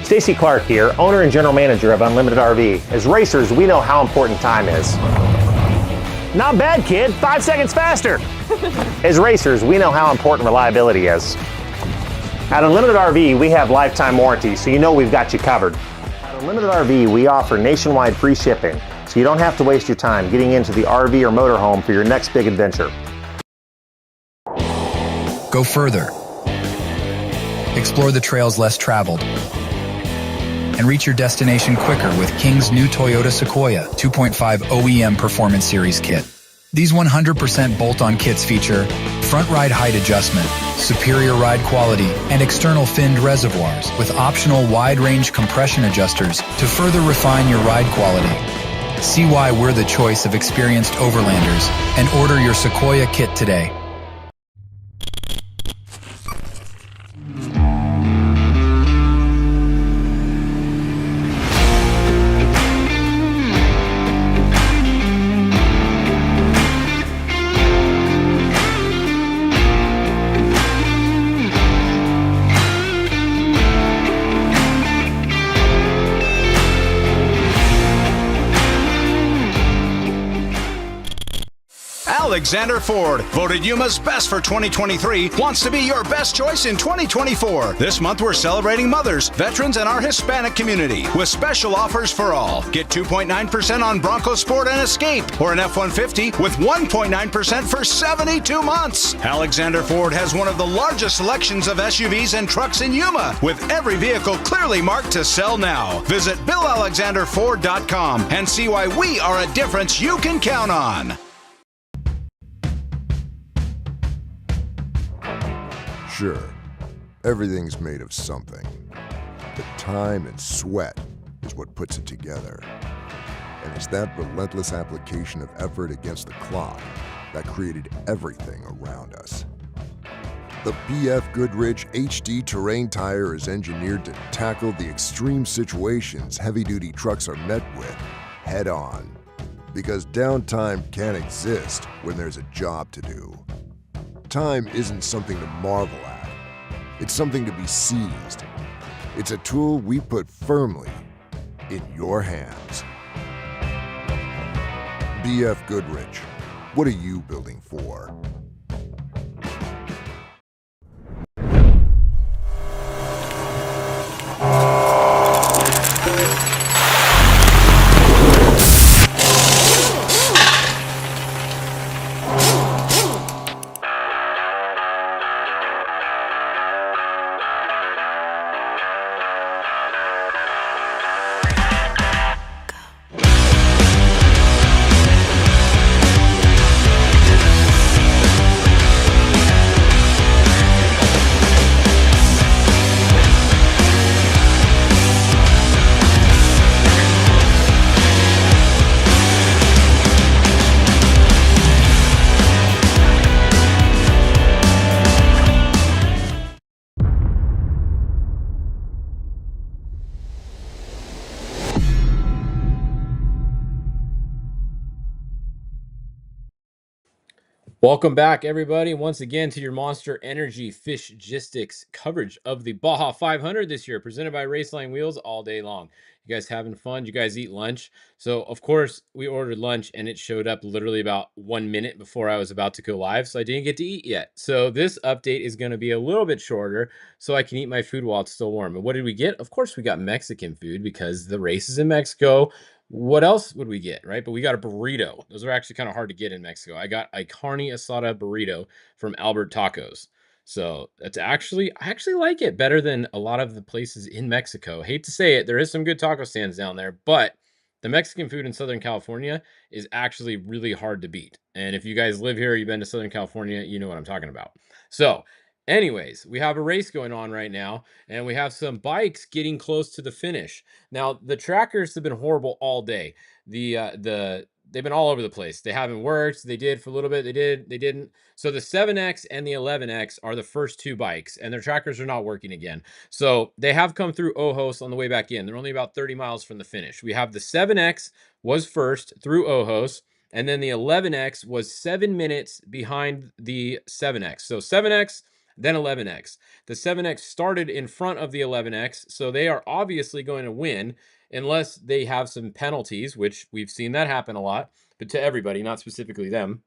Stacy Clark here, owner and general manager of Unlimited RV. As racers, we know how important time is. Not bad, kid. 5 seconds faster. As racers, we know how important reliability is. At Unlimited RV, we have lifetime warranty, so you know we've got you covered. At Unlimited RV, we offer nationwide free shipping, so you don't have to waste your time getting into the RV or motorhome for your next big adventure. Go further. Explore the trails less traveled. And reach your destination quicker with King's new Toyota Sequoia 2.5 OEM Performance Series kit. These 100% bolt-on kits feature front ride height adjustment, superior ride quality, and external finned reservoirs with optional wide-range compression adjusters to further refine your ride quality. See why we're the choice of experienced overlanders and order your Sequoia kit today. Alexander Ford, voted Yuma's best for 2023, wants to be your best choice in 2024. This month we're celebrating mothers, veterans, and our Hispanic community with special offers for all. Get 2.9% on Bronco Sport and Escape, or an F-150 with 1.9% for 72 months. Alexander Ford has one of the largest selections of SUVs and trucks in Yuma, with every vehicle clearly marked to sell now. Visit BillAlexanderFord.com and see why we are a difference you can count on. Sure, everything's made of something, but time and sweat is what puts it together. And it's that relentless application of effort against the clock that created everything around us. The BFGoodrich HD terrain tire is engineered to tackle the extreme situations heavy-duty trucks are met with head-on, because downtime can't exist when there's a job to do. Time isn't something to marvel at. It's something to be seized. It's a tool we put firmly in your hands. BFGoodrich, what are you building for? Welcome back, everybody, once again to your Monster Energy Fishgistics coverage of the Baja 500 this year, presented by Raceline Wheels all day long. You guys having fun? You guys eat lunch? So, of course, we ordered lunch, and it showed up literally about 1 minute before I was about to go live, so I didn't get to eat yet. So this update is going to be a little bit shorter, so I can eat my food while it's still warm. And what did we get? Of course, we got Mexican food because the race is in Mexico. What else would we get, right? But we got a burrito. Those are actually kind of hard to get in Mexico. I got a carne asada burrito from Albert Tacos. So that's I actually like it better than a lot of the places in Mexico. Hate to say it, there is some good taco stands down there, but the Mexican food in Southern California is actually really hard to beat. And if you guys live here, you've been to Southern California, you know what I'm talking about. So anyways, we have a race going on right now, and we have some bikes getting close to the finish. Now, the trackers have been horrible all day. They've been all over the place. They haven't worked. They did for a little bit. They did. They didn't. So the 7X and the 11X are the first two bikes, and their trackers are not working again. So they have come through Ojos on the way back in. They're only about 30 miles from the finish. We have the 7X was first through Ojos, and then the 11X was 7 minutes behind the 7X. So 7X then 11X. The 7X started in front of the 11X, so they are obviously going to win unless they have some penalties, which we've seen that happen a lot, but to everybody, not specifically them.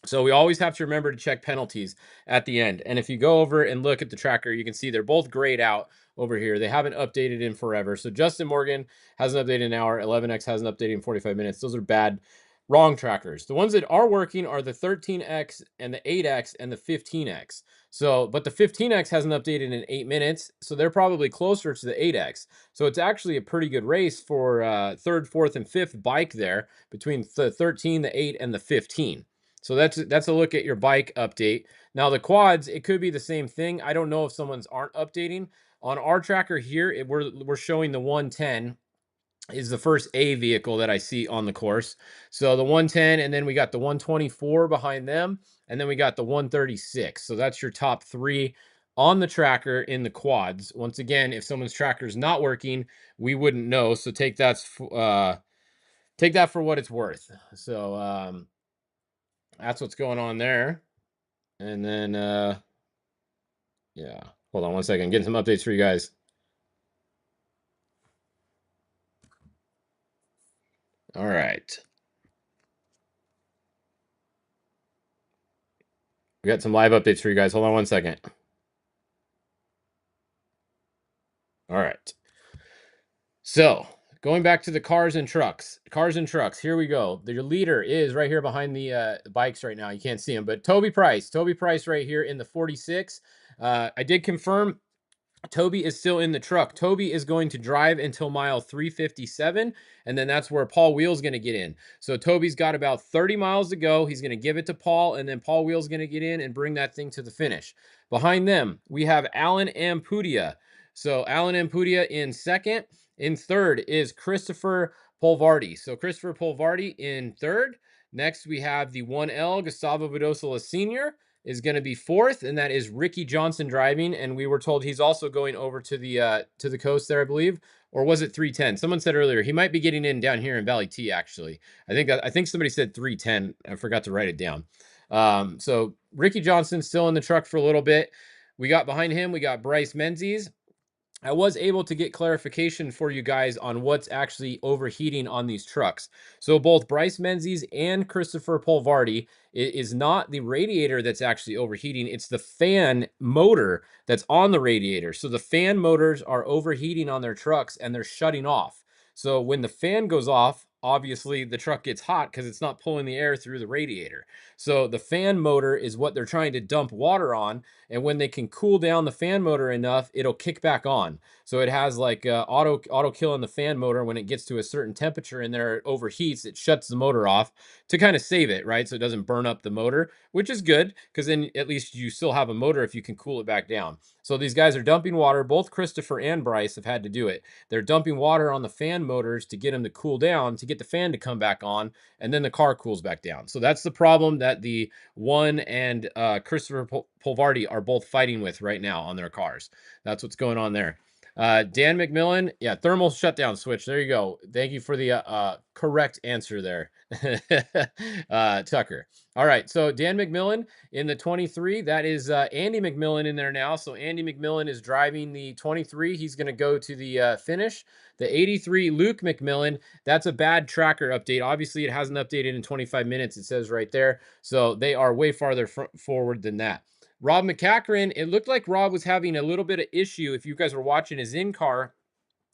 So we always have to remember to check penalties at the end. And if you go over and look at the tracker, you can see they're both grayed out over here. They haven't updated in forever. So Justin Morgan hasn't updated in an hour. 11X hasn't updated in 45 minutes. Those are bad, wrong trackers. The ones that are working are the 13X and the 8X and the 15X. So, but the 15X hasn't updated in 8 minutes. So they're probably closer to the 8X. So it's actually a pretty good race for third, fourth, and fifth bike there between the 13, the 8, and the 15. So that's a look at your bike update. Now the quads, it could be the same thing. I don't know if someone's aren't updating. On our tracker here, we're showing the 110 is the first A vehicle that I see on the course. So the 110, and then we got the 124 behind them, and then we got the 136. So that's your top 3 on the tracker in the quads. Once again, if someone's tracker is not working, we wouldn't know. So take that for what it's worth. So that's what's going on there. And then, yeah, hold on one second. Getting some updates for you guys. All right. We got some live updates for you guys. Hold on one second. All right. So going back to the cars and trucks. Here we go. Your leader is right here behind the bikes right now. You can't see him, but Toby Price right here in the 46. I did confirm Toby is still in the truck. Toby is going to drive until mile 357, and then that's where Paul Wheel's going to get in. So Toby's got about 30 miles to go. He's going to give it to Paul, and then Paul Wheel's going to get in and bring that thing to the finish. Behind them, we have Alan Ampudia. So Alan Ampudia in second. In third is Christopher Polvardi. So Christopher Polvardi in third. Next, we have the 1L, Gustavo Bedosola Sr., is going to be fourth, and that is Ricky Johnson driving. And we were told he's also going over to the coast there, I believe, or was it 310? Someone said earlier he might be getting in down here in Valley T. Actually, I think somebody said 310. I forgot to write it down. So Ricky Johnson still in the truck for a little bit. We got behind him, we got Bryce Menzies. I was able to get clarification for you guys on what's actually overheating on these trucks. So both Bryce Menzies and Christopher Polvardi, it is not the radiator that's actually overheating. It's the fan motor that's on the radiator. So the fan motors are overheating on their trucks and they're shutting off. So when the fan goes off, obviously the truck gets hot because it's not pulling the air through the radiator. So the fan motor is what they're trying to dump water on. And when they can cool down the fan motor enough, it'll kick back on. So it has like auto kill in the fan motor. When it gets to a certain temperature and there it overheats, it shuts the motor off to kind of save it, right? So it doesn't burn up the motor, which is good because then at least you still have a motor if you can cool it back down. So these guys are dumping water. Both Christopher and Bryce have had to do it. They're dumping water on the fan motors to get them to cool down, to get the fan to come back on, and then the car cools back down. So that's the problem that the one and Christopher Polvardi are both fighting with right now on their cars. That's what's going on there. Dan McMillan, yeah, thermal shutdown switch. There you go. Thank you for the correct answer there, Tucker. All right, so Dan McMillan in the 23. That is Andy McMillan in there now. So Andy McMillan is driving the 23. He's going to go to the finish. The 83, Luke McMillan, that's a bad tracker update. Obviously, it hasn't updated in 25 minutes, it says right there. So they are way farther forward than that. Rob McCachran, it looked like Rob was having a little bit of issue. If you guys were watching his in-car,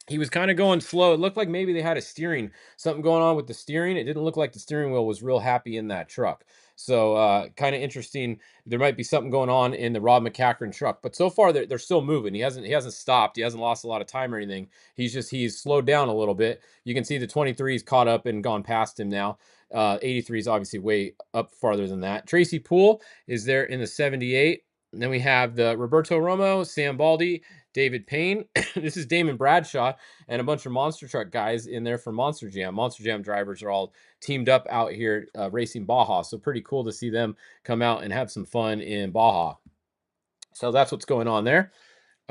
he was kind of going slow. It looked like maybe they had something going on with the steering. It didn't look like the steering wheel was real happy in that truck. So kind of interesting. There might be something going on in the Rob McCachran truck, but so far they're still moving. He hasn't stopped. He hasn't lost a lot of time or anything. He's slowed down a little bit. You can see the 23's caught up and gone past him now. 83 is obviously way up farther than that. Tracy Poole is there in the 78. And then we have the Roberto Romo, Sam Baldi, David Payne. This is Damon Bradshaw and a bunch of Monster Truck guys in there for Monster Jam. Monster Jam drivers are all teamed up out here racing Baja. So pretty cool to see them come out and have some fun in Baja. So that's what's going on there.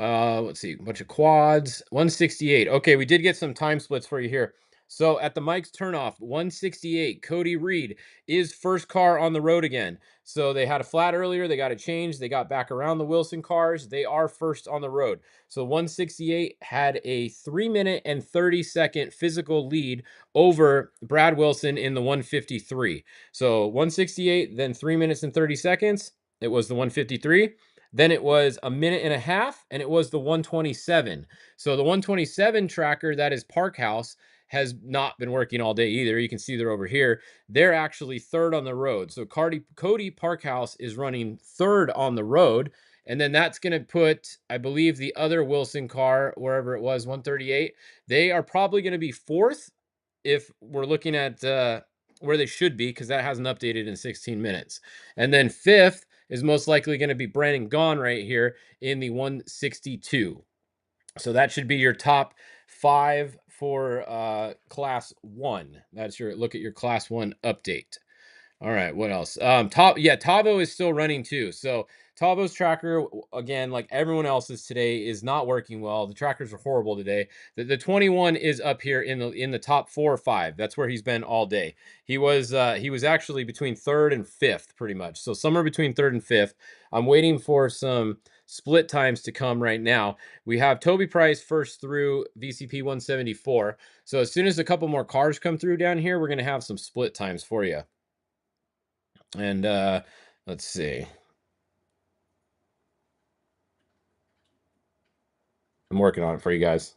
Let's see, a bunch of quads. 168. Okay, we did get some time splits for you here. So at the Mike's turnoff, 168, Cody Reed is first car on the road again. So they had a flat earlier. They got it changed. They got back around the Wilson cars. They are first on the road. So 168 had a 3-minute and 30-second physical lead over Brad Wilson in the 153. So 168, then 3 minutes and 30 seconds. It was the 153. Then it was a minute and a half, and it was the 127. So the 127 tracker, that is Park House, has not been working all day either. You can see they're over here. They're actually third on the road. So Cody Parkhouse is running third on the road. And then that's going to put, I believe, the other Wilson car, wherever it was, 138, they are probably going to be fourth if we're looking at where they should be, because that hasn't updated in 16 minutes. And then fifth is most likely going to be Brandon Gaughan right here in the 162. So that should be your top 5 for class 1. That's your look at your class 1 update. All right, what else? Tavo is still running too. So Tavo's tracker, again, like everyone else's today, is not working well. The trackers are horrible today. The 21 is up here in the top 4 or 5. That's where he's been all day. He was actually between third and fifth, pretty much. So somewhere between third and fifth. I'm waiting for some split times to come right now. We have Toby Price first through VCP 174. So as soon as a couple more cars come through down here, we're gonna have some split times for you. And let's see. I'm working on it for you guys.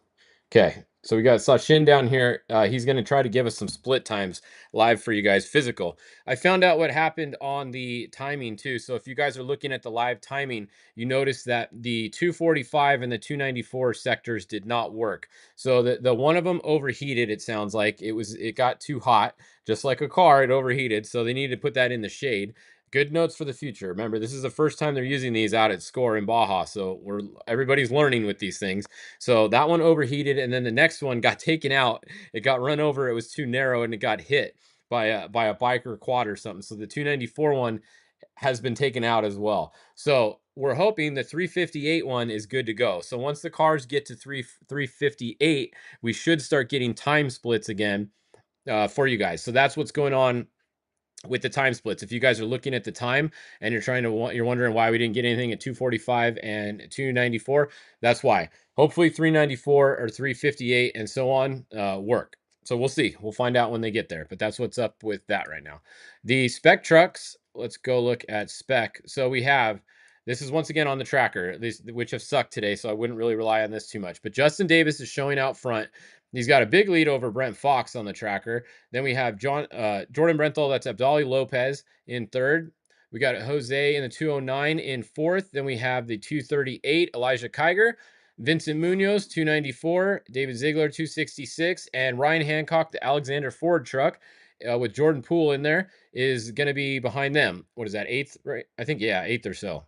Okay, so we got Sachin down here. He's going to try to give us some split times live for you guys, physical. I found out what happened on the timing too. So if you guys are looking at the live timing, you notice that the 245 and the 294 sectors did not work. So the one of them overheated. It sounds like it got too hot, just like a car. It overheated, so they needed to put that in the shade. Good notes for the future. Remember, this is the first time they're using these out at Score in Baja, so everybody's learning with these things. So that one overheated, and then the next one got taken out. It got run over. It was too narrow, and it got hit by a bike or quad or something. So the 294 one has been taken out as well. So we're hoping the 358 one is good to go. So once the cars get to 358, we should start getting time splits again for you guys. So that's what's going on with the time splits. If you guys are looking at the time and you're wondering why we didn't get anything at 245 and 294, that's why. Hopefully 394 or 358 and so on work. So we'll see. We'll find out when they get there, but that's what's up with that right now. The spec trucks, let's go look at spec. So we have, this is once again on the tracker, which have sucked today, so I wouldn't really rely on this too much. But Justin Davis is showing out front. He's got a big lead over Brent Fox on the tracker. Then we have Jordan Brenthal, that's Abdali Lopez in third. We got Jose in the 209 in fourth. Then we have the 238, Elijah Kiger. Vincent Munoz, 294. David Ziegler, 266. And Ryan Hancock, the Alexander Ford truck, with Jordan Poole in there, is going to be behind them. What is that, eighth? Right? I think, yeah, eighth or so.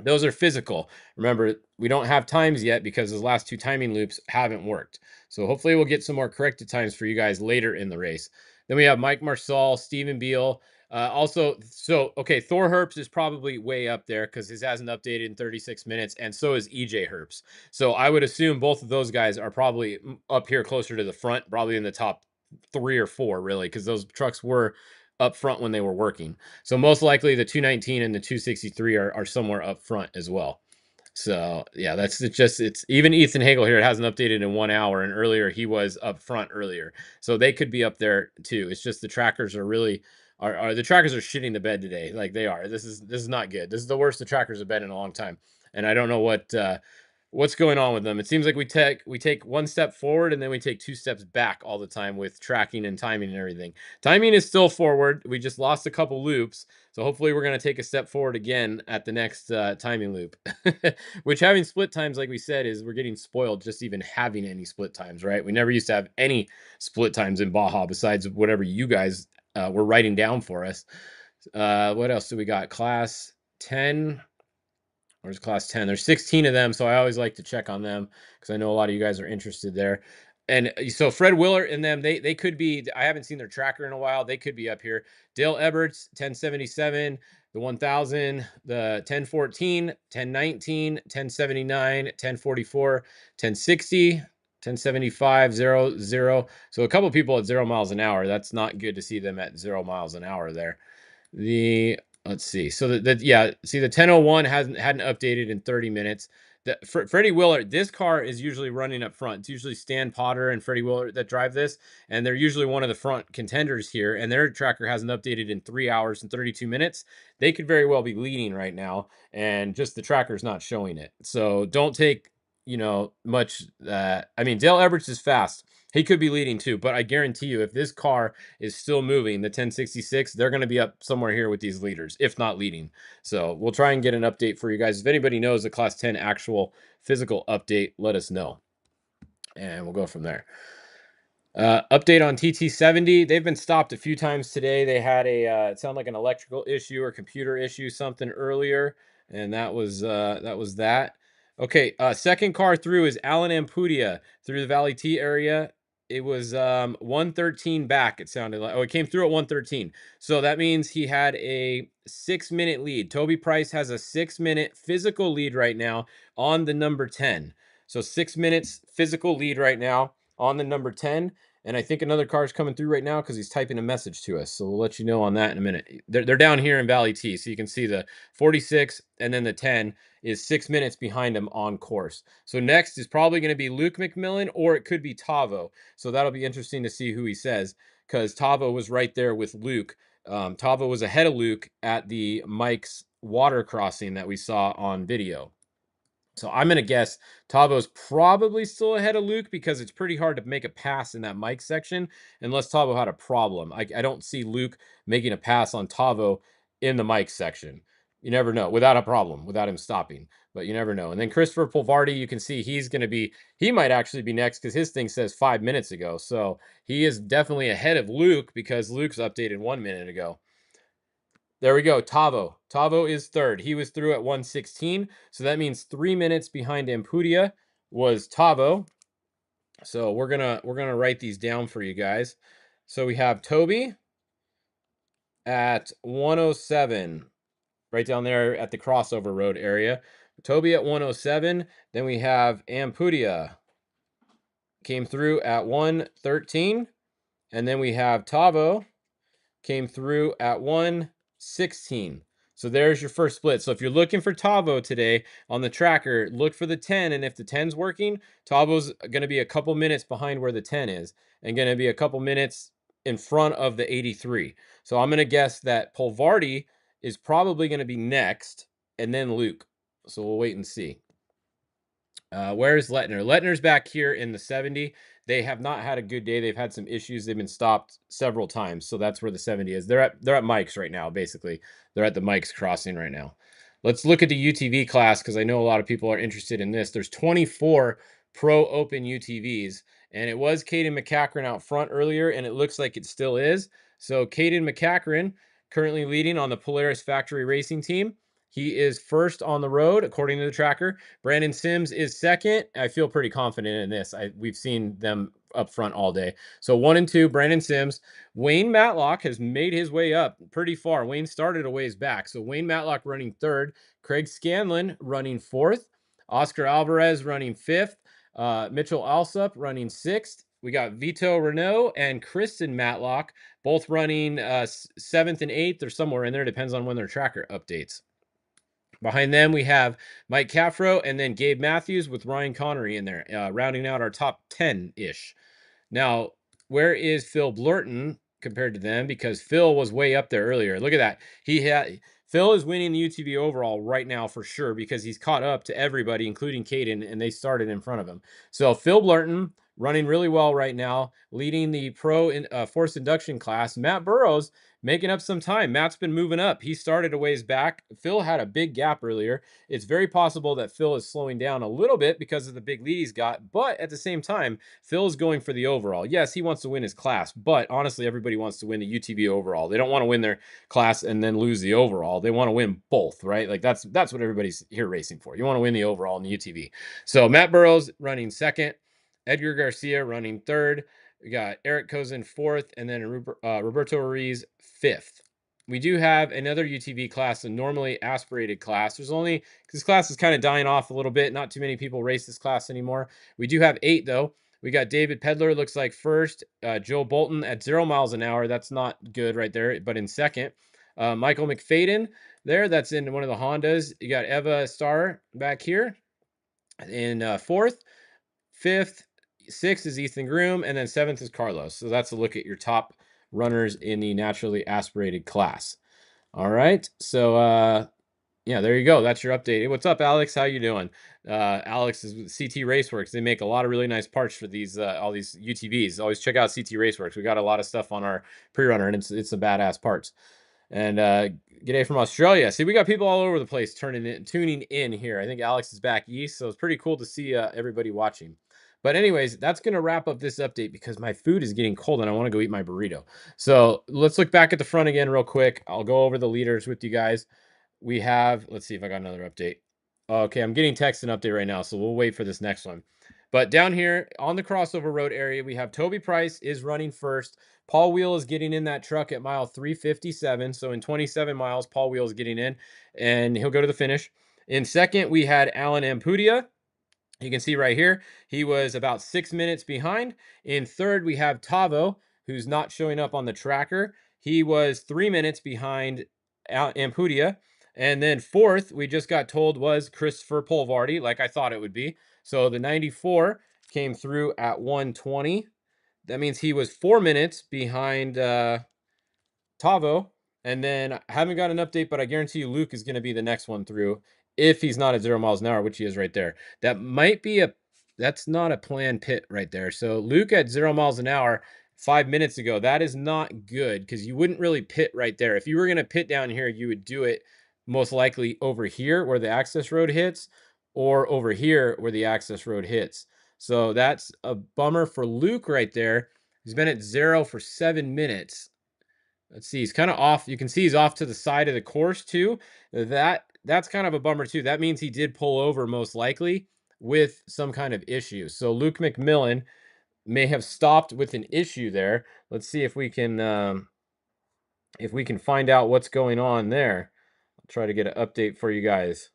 Those are physical. Remember, we don't have times yet because those last 2 timing loops haven't worked. So hopefully we'll get some more corrected times for you guys later in the race. Then we have Mike Marsal, Stephen Beal. Thor Herbst is probably way up there because his hasn't updated in 36 minutes, and so is EJ Herbst. So I would assume both of those guys are probably up here closer to the front, probably in the top 3 or 4, really, because those trucks were up front when they were working. So most likely the 219 and the 263 are somewhere up front as well. So yeah, it's even Ethan Hagel here. It hasn't updated in 1 hour, and earlier he was up front earlier. So they could be up there too. It's just the trackers are really the trackers are shitting the bed today. Like they are. This is not good. This is the worst the trackers have been in a long time. And I don't know what's going on with them. It seems like we take 1 step forward and then we take 2 steps back all the time with tracking and timing and everything. Timing is still forward. We just lost a couple loops. So hopefully we're going to take a step forward again at the next timing loop. Which, having split times, like we said, is we're getting spoiled just even having any split times, right? We never used to have any split times in Baja besides whatever you guys were writing down for us. What else do we got? Class 10. Where's class 10? There's 16 of them, so I always like to check on them because I know a lot of you guys are interested there. And so Fred Willert and them, they could be, I haven't seen their tracker in a while. They could be up here. Dale Eberts, 1077, the 1000, the 1014, 1019, 1079, 1044, 1060. 1075, 0. So a couple of people at 0 miles an hour. That's not good to see them at 0 miles an hour there. Let's see. So yeah, see the 1001 hadn't updated in 30 minutes. Freddie Willard, this car is usually running up front. It's usually Stan Potter and Freddie Willard that drive this, and they're usually one of the front contenders here, and their tracker hasn't updated in 3 hours and 32 minutes. They could very well be leading right now, and just the tracker's not showing it. So don't take, much. I mean, Dale Eberts is fast. He could be leading too, but I guarantee you, if this car is still moving, the 1066, they're going to be up somewhere here with these leaders, if not leading. So we'll try and get an update for you guys. If anybody knows the Class 10 actual physical update, let us know. And we'll go from there. Update on TT70. They've been stopped a few times today. They had it sounded like an electrical issue or computer issue, something earlier, and that was that. Okay, second car through is Alan Ampudia through the Valley T area. It was 113 back, it sounded like. Oh, it came through at 113. So that means he had a 6-minute lead. Toby Price has a 6-minute physical lead right now on the number 10. So 6 minutes physical lead right now on the number 10. And I think another car is coming through right now because he's typing a message to us. So we'll let you know on that in a minute. They're down here in Valley T. So you can see the 46 and then the 10 is 6 minutes behind him on course. So next is probably going to be Luke McMillan, or it could be Tavo. So that'll be interesting to see who he says, because Tavo was right there with Luke. Tavo was ahead of Luke at the Mike's water crossing that we saw on video. So I'm going to guess Tavo's probably still ahead of Luke, because it's pretty hard to make a pass in that Mike section unless Tavo had a problem. I don't see Luke making a pass on Tavo in the Mike section. You never know, without a problem, without him stopping, but you never know. And then Christopher Polvardi, you can see he might actually be next, because his thing says 5 minutes ago. So he is definitely ahead of Luke, because Luke's updated 1 minute ago. There we go. Tavo. Tavo is third. He was through at 116. So that means 3 minutes behind Ampudia was Tavo. So we're gonna write these down for you guys. So we have Toby at 107, right down there at the crossover road area. Toby at 107. Then we have Ampudia came through at 113. And then we have Tavo came through at 116. So there's your first split. So if you're looking for Tavo today on the tracker, look for the 10. And if the 10's working, Tavo's going to be a couple minutes behind where the 10 is, and going to be a couple minutes in front of the 83. So I'm going to guess that Polvardi is probably going to be next, and then Luke. So we'll wait and see. Where's Lettner? Lettner's back here in the 70. They have not had a good day. They've had some issues. They've been stopped several times. So that's where the 70 is. They're at Mike's right now, basically. They're at the Mike's crossing right now. Let's look at the UTV class, because I know a lot of people are interested in this. There's 24 Pro Open UTVs, and it was Caden McCachran out front earlier, and it looks like it still is. So Caden McCachran currently leading on the Polaris Factory Racing team. He is first on the road, according to the tracker. Brandon Sims is second. I feel pretty confident in this. We've seen them up front all day. So 1 and 2, Brandon Sims. Wayne Matlock has made his way up pretty far. Wayne started a ways back. So Wayne Matlock running third. Craig Scanlon running fourth. Oscar Alvarez running fifth. Mitchell Alsup running sixth. We got Vito Renault and Kristen Matlock both running seventh and eighth, or somewhere in there. Depends on when their tracker updates. Behind them, we have Mike Caffro and then Gabe Matthews with Ryan Connery in there, rounding out our top 10-ish. Now, where is Phil Blurton compared to them? Because Phil was way up there earlier. Look at that. Phil is winning the UTV overall right now for sure, because he's caught up to everybody, including Caden, and they started in front of him. So Phil Blurton running really well right now, leading the pro forced induction class. Matt Burrows making up some time. Matt's been moving up. He started a ways back. Phil had a big gap earlier. It's very possible that Phil is slowing down a little bit because of the big lead he's got, but at the same time, Phil is going for the overall. Yes, he wants to win his class, but honestly, everybody wants to win the UTV overall. They don't want to win their class and then lose the overall. They want to win both, right? Like that's what everybody's here racing for. You want to win the overall and the UTV. So Matt Burrows running second, Edgar Garcia running third. We got Eric Kozin fourth, and then Roberto Ruiz fifth. We do have another UTV class, a normally aspirated class. This class is kind of dying off a little bit. Not too many people race this class anymore. We do have 8 though. We got David Pedler, looks like first. Joe Bolton at 0 miles an hour. That's not good right there, but in second. Michael McFadden there. That's in one of the Hondas. You got Eva Starr back here in fourth. Fifth, sixth is Ethan Groom, and then seventh is Carlos. So that's a look at your top runners in the naturally aspirated class. All right. So yeah, there you go. That's your update. Hey, what's up, Alex? How you doing? Alex is with CT Raceworks. They make a lot of really nice parts for these all these UTVs. Always check out CT Raceworks. We got a lot of stuff on our pre-runner, and it's some badass parts. And g'day from Australia. See, we got people all over the place tuning in here. I think Alex is back east, so it's pretty cool to see everybody watching. But anyways, that's going to wrap up this update because my food is getting cold and I want to go eat my burrito. So let's look back at the front again real quick. I'll go over the leaders with you guys. We have, let's see if I got another update. Okay, I'm getting text and update right now, so we'll wait for this next one. But down here on the crossover road area, we have Toby Price is running first. Paul Wheel is getting in that truck at mile 357. So in 27 miles, Paul Wheel is getting in, and he'll go to the finish. In second, we had Alan Ampudia. You can see right here, he was about 6 minutes behind. In third, we have Tavo, who's not showing up on the tracker. He was 3 minutes behind Ampudia. And then fourth, we just got told was Christopher Polvardi, like I thought it would be. So the 94 came through at 120. That means he was 4 minutes behind Tavo. And then I haven't got an update, but I guarantee you Luke is going to be the next one through if he's not at 0 miles an hour, which he is right there. That's not a planned pit right there. So Luke at 0 miles an hour 5 minutes ago, that is not good because you wouldn't really pit right there. If you were going to pit down here, you would do it most likely over here where the access road hits or over here where the access road hits. So that's a bummer for Luke right there. He's been at 0 for 7 minutes. Let's see, he's kind of off. You can see he's off to the side of the course too. That's kind of a bummer too. That means he did pull over most likely with some kind of issue. So Luke McMillan may have stopped with an issue there. Let's see if we can find out what's going on there. I'll try to get an update for you guys.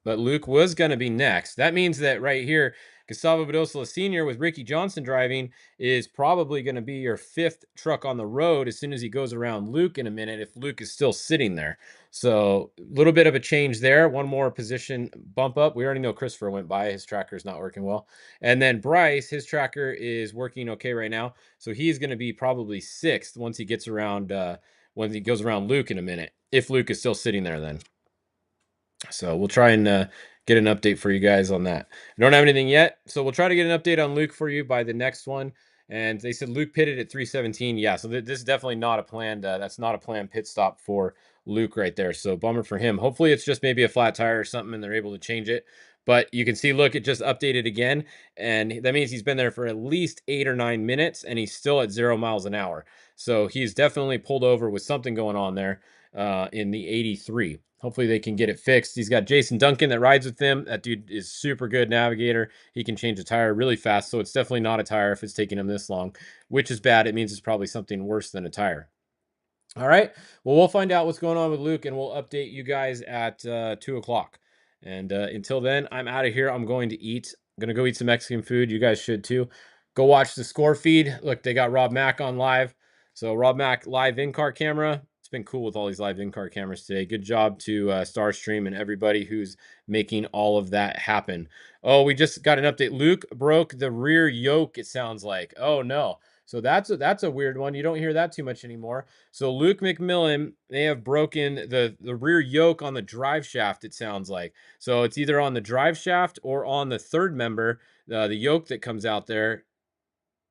But Luke was going to be next. That means that right here, Gustavo Bedosola Sr. with Ricky Johnson driving is probably going to be your fifth truck on the road as soon as he goes around Luke in a minute if Luke is still sitting there. So a little bit of a change there. One more position bump up. We already know Christopher went by. His tracker is not working well. And then Bryce, his tracker is working okay right now. So he's going to be probably sixth once he gets around, when he goes around Luke in a minute, if Luke is still sitting there then. So we'll try and get an update for you guys on that. I don't have anything yet, so we'll try to get an update on Luke for you by the next one. And they said Luke pitted at 317. Yeah, so this is definitely not a planned. That's not a planned pit stop for Luke right there. So bummer for him. Hopefully it's just maybe a flat tire or something, and they're able to change it. But you can see, look, it just updated again, and that means he's been there for at least 8 or 9 minutes, and he's still at 0 miles an hour. So he's definitely pulled over with something going on there in the 83. Hopefully they can get it fixed. He's got Jason Duncan that rides with him. That dude is super good navigator. He can change a tire really fast, so it's definitely not a tire if it's taking him this long, which is bad. It means it's probably something worse than a tire. All right. Well, we'll find out what's going on with Luke, and we'll update you guys at 2 o'clock. And until then, I'm out of here. I'm going to eat. I'm going to go eat some Mexican food. You guys should too. Go watch the score feed. Look, they got Rob Mack on live. So Rob Mack live in-car camera. It's been cool with all these live in-car cameras today. Good job to Starstream and everybody who's making all of that happen. Oh, we just got an update. Luke broke the rear yoke, it sounds like. Oh, no. So that's a weird one. You don't hear that too much anymore. So Luke McMillan, they have broken the rear yoke on the drive shaft, it sounds like. So it's either on the drive shaft or on the third member, the yoke that comes out there.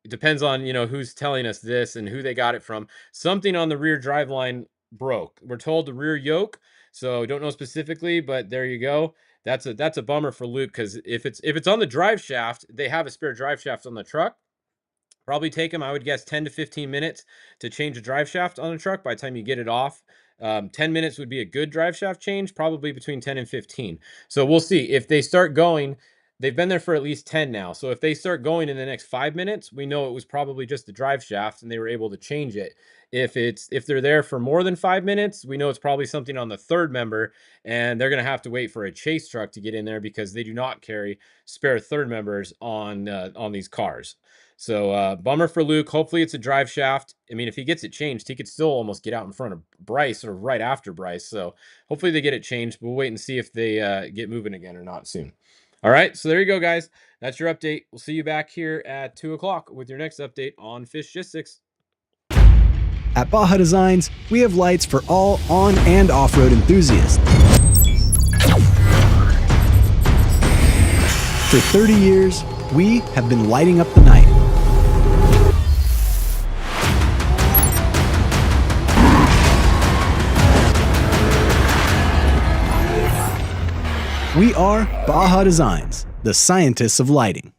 It depends on, who's telling us this and who they got it from. Something on the rear drive line broke. We're told the rear yoke, so don't know specifically, but there you go. That's a bummer for Luke, because if it's on the drive shaft, they have a spare drive shaft on the truck. Probably take them, I would guess, 10 to 15 minutes to change a drive shaft on a truck by the time you get it off. 10 minutes would be a good drive shaft change, probably between 10 and 15. So we'll see. If they start going, they've been there for at least 10 now. So if they start going in the next 5 minutes, we know it was probably just the drive shaft and they were able to change it. If they're there for more than 5 minutes, we know it's probably something on the third member, and they're going to have to wait for a chase truck to get in there because they do not carry spare third members on these cars. So bummer for Luke. Hopefully it's a drive shaft. I mean, if he gets it changed, he could still almost get out in front of Bryce, or right after Bryce. So hopefully they get it changed. We'll wait and see if they get moving again or not soon. All right, so there you go, guys. That's your update. We'll see you back here at 2 o'clock with your next update on Fishgistics. At Baja Designs, we have lights for all on- and off-road enthusiasts. For 30 years, we have been lighting up the night. We are Baja Designs, the scientists of lighting.